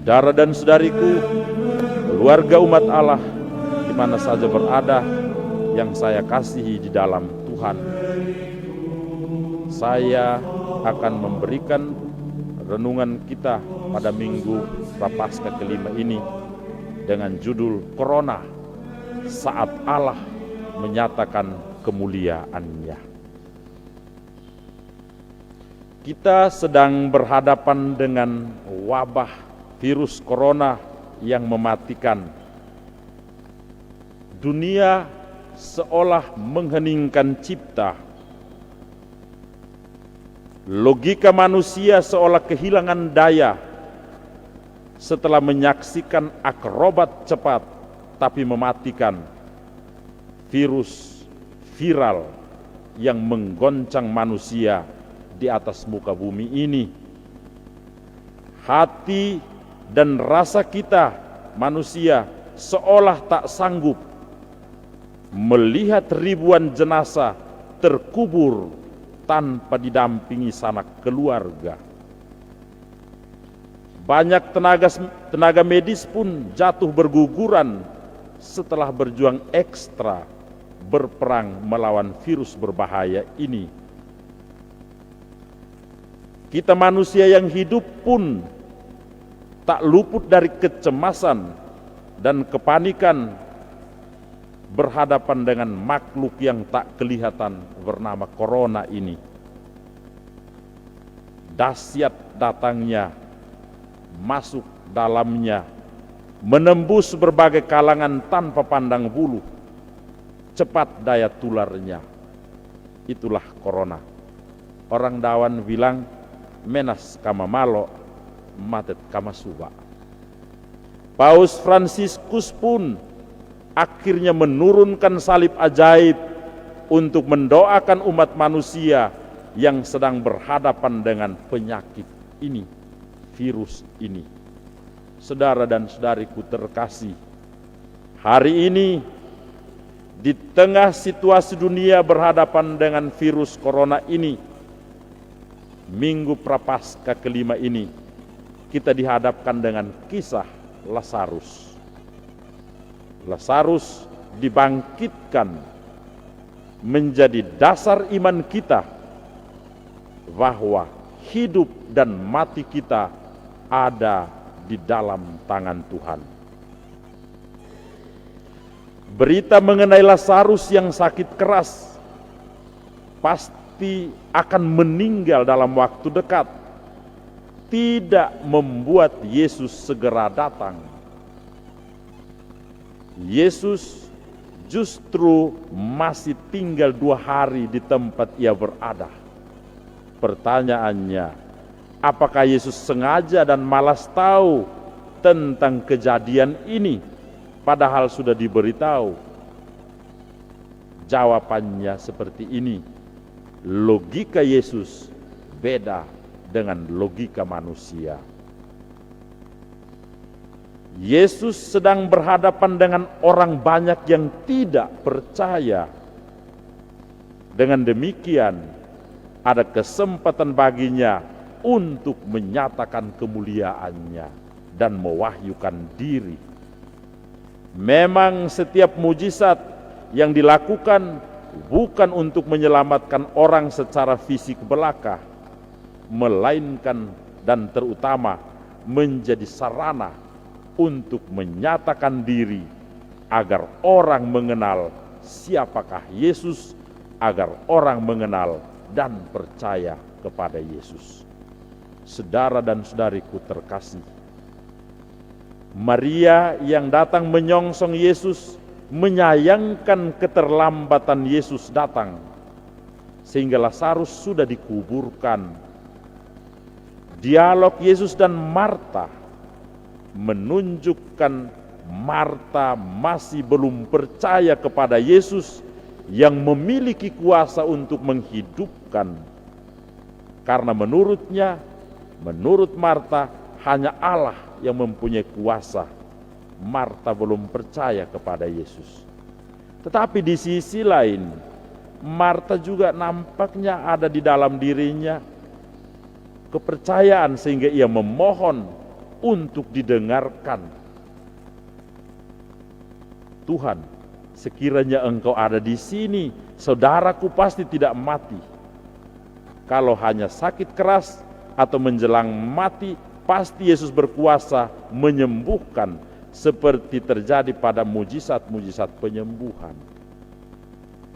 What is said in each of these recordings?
Saudara dan saudariku, keluarga umat Allah di mana saja berada yang saya kasihi di dalam Tuhan, saya akan memberikan renungan kita pada minggu Prapaskah kelima ini dengan judul Corona, saat Allah menyatakan kemuliaan-Nya. Kita sedang berhadapan dengan wabah virus corona yang mematikan. Dunia seolah mengheningkan cipta. Logika manusia seolah kehilangan daya setelah menyaksikan akrobat cepat tapi mematikan virus viral yang menggoncang manusia di atas muka bumi ini. Hati dan rasa kita manusia seolah tak sanggup melihat ribuan jenazah terkubur tanpa didampingi sanak keluarga. Banyak tenaga medis pun jatuh berguguran setelah berjuang ekstra berperang melawan virus berbahaya ini. Kita manusia yang hidup pun tak luput dari kecemasan dan kepanikan berhadapan dengan makhluk yang tak kelihatan bernama corona ini. Dahsyat datangnya, masuk dalamnya, menembus berbagai kalangan tanpa pandang bulu. Cepat daya tularnya. Itulah corona. Orang Dawan bilang, menas kama malo, matet kama suba. Paus Fransiskus pun akhirnya menurunkan salib ajaib untuk mendoakan umat manusia yang sedang berhadapan dengan penyakit ini, virus ini. Saudara dan saudariku terkasih, hari ini di tengah situasi dunia berhadapan dengan virus corona ini, minggu Prapaskah kelima ini, kita dihadapkan dengan kisah Lazarus. Lazarus dibangkitkan menjadi dasar iman kita bahwa hidup dan mati kita ada di dalam tangan Tuhan. Berita mengenai Lazarus yang sakit keras pasti akan meninggal dalam waktu dekat tidak membuat Yesus segera datang. Yesus justru masih tinggal 2 hari di tempat ia berada. Pertanyaannya, apakah Yesus sengaja dan malas tahu tentang kejadian ini padahal sudah diberitahu? Jawabannya seperti ini. Logika Yesus beda dengan logika manusia. Yesus sedang berhadapan dengan orang banyak yang tidak percaya. Dengan demikian, ada kesempatan baginya untuk menyatakan kemuliaan-Nya dan mewahyukan diri. Memang setiap mujizat yang dilakukan bukan untuk menyelamatkan orang secara fisik belaka, melainkan dan terutama menjadi sarana untuk menyatakan diri agar orang mengenal siapakah Yesus, agar orang mengenal dan percaya kepada Yesus. Saudara dan saudariku terkasih, Maria yang datang menyongsong Yesus menyayangkan keterlambatan Yesus datang, sehingga Lazarus sudah dikuburkan. Dialog Yesus dan Marta menunjukkan Marta masih belum percaya kepada Yesus yang memiliki kuasa untuk menghidupkan. Karena menurut Marta, hanya Allah yang mempunyai kuasa. Marta belum percaya kepada Yesus. Tetapi di sisi lain, Marta juga nampaknya ada di dalam dirinya kepercayaan sehingga ia memohon untuk didengarkan. Tuhan, sekiranya Engkau ada di sini, saudaraku pasti tidak mati. Kalau hanya sakit keras atau menjelang mati, pasti Yesus berkuasa menyembuhkan, seperti terjadi pada mujizat-mujizat penyembuhan.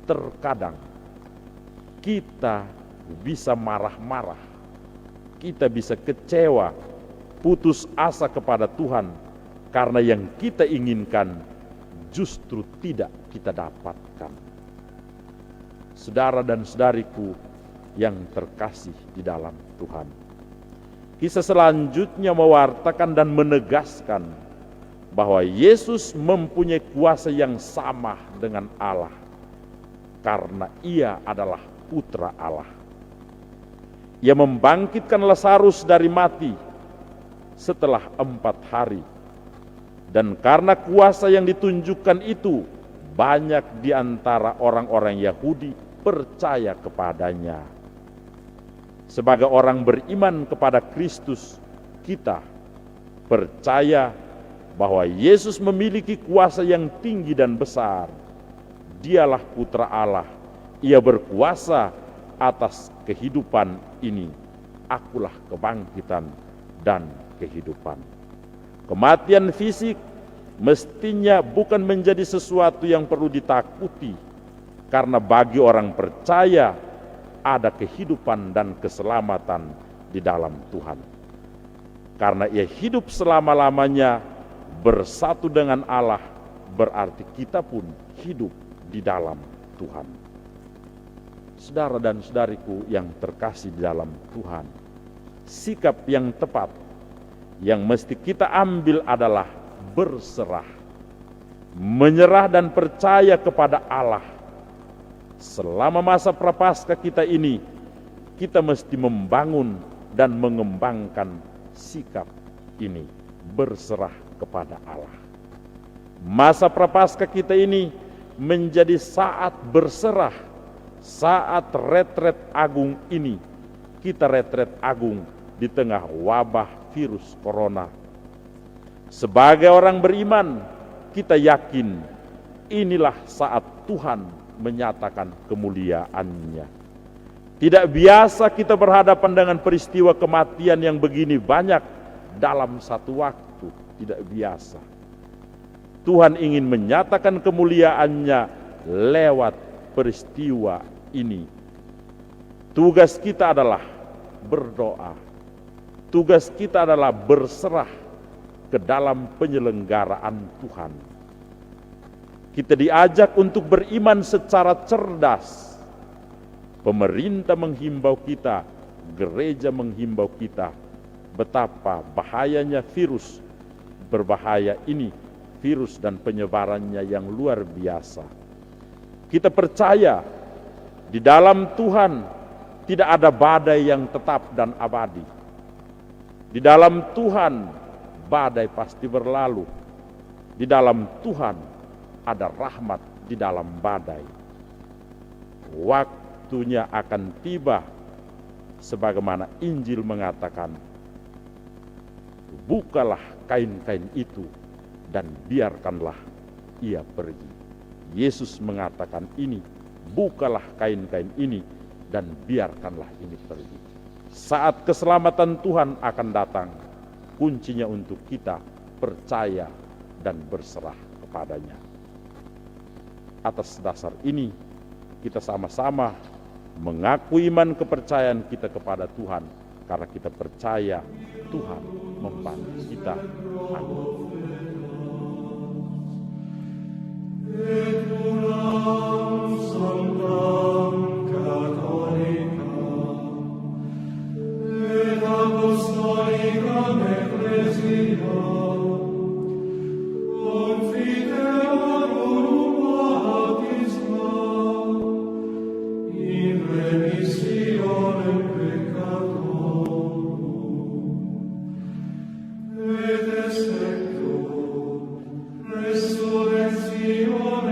Terkadang kita bisa marah-marah, kita bisa kecewa, putus asa kepada Tuhan, karena yang kita inginkan justru tidak kita dapatkan. Saudara dan saudariku yang terkasih di dalam Tuhan, kisah selanjutnya mewartakan dan menegaskan bahwa Yesus mempunyai kuasa yang sama dengan Allah, karena Ia adalah Putra Allah. Ia membangkitkan Lazarus dari mati setelah 4 hari. Dan karena kuasa yang ditunjukkan itu, banyak di antara orang-orang Yahudi percaya kepadanya. Sebagai orang beriman kepada Kristus, kita percaya bahwa Yesus memiliki kuasa yang tinggi dan besar. Dialah Putra Allah. Ia berkuasa atas kehidupan ini. Akulah kebangkitan dan kehidupan. Kematian fisik mestinya bukan menjadi sesuatu yang perlu ditakuti, karena bagi orang percaya ada kehidupan dan keselamatan di dalam Tuhan. Karena ia hidup selama-lamanya bersatu dengan Allah, berarti kita pun hidup di dalam Tuhan. Saudara dan saudariku yang terkasih di dalam Tuhan, sikap yang tepat yang mesti kita ambil adalah berserah, menyerah dan percaya kepada Allah. Selama masa prapaskah kita ini, kita mesti membangun dan mengembangkan sikap ini, berserah kepada Allah. Masa prapaskah kita ini menjadi saat berserah, saat retret agung ini. Kita retret agung di tengah wabah virus corona. Sebagai orang beriman, kita yakin inilah saat Tuhan menyatakan kemuliaan-Nya. Tidak biasa kita berhadapan dengan peristiwa kematian yang begini banyak dalam satu waktu. Tidak biasa. Tuhan ingin menyatakan kemuliaan-Nya lewat peristiwa ini. Tugas kita adalah berdoa. Tugas kita adalah berserah ke dalam penyelenggaraan Tuhan. Kita diajak untuk beriman secara cerdas. Pemerintah menghimbau kita, gereja menghimbau kita, betapa bahayanya virus berbahaya ini, virus dan penyebarannya yang luar biasa. Kita percaya di dalam Tuhan tidak ada badai yang tetap dan abadi. Di dalam Tuhan badai pasti berlalu. Di dalam Tuhan ada rahmat di dalam badai. Waktunya akan tiba sebagaimana Injil mengatakan, bukalah kain-kain itu dan biarkanlah ia pergi. Yesus mengatakan ini, bukalah kain-kain ini dan biarkanlah ini pergi. Saat keselamatan Tuhan akan datang, kuncinya untuk kita percaya dan berserah kepadanya. Atas dasar ini, kita sama-sama mengaku iman kepercayaan kita kepada Tuhan, karena kita percaya Tuhan membantu kita. Resurrezione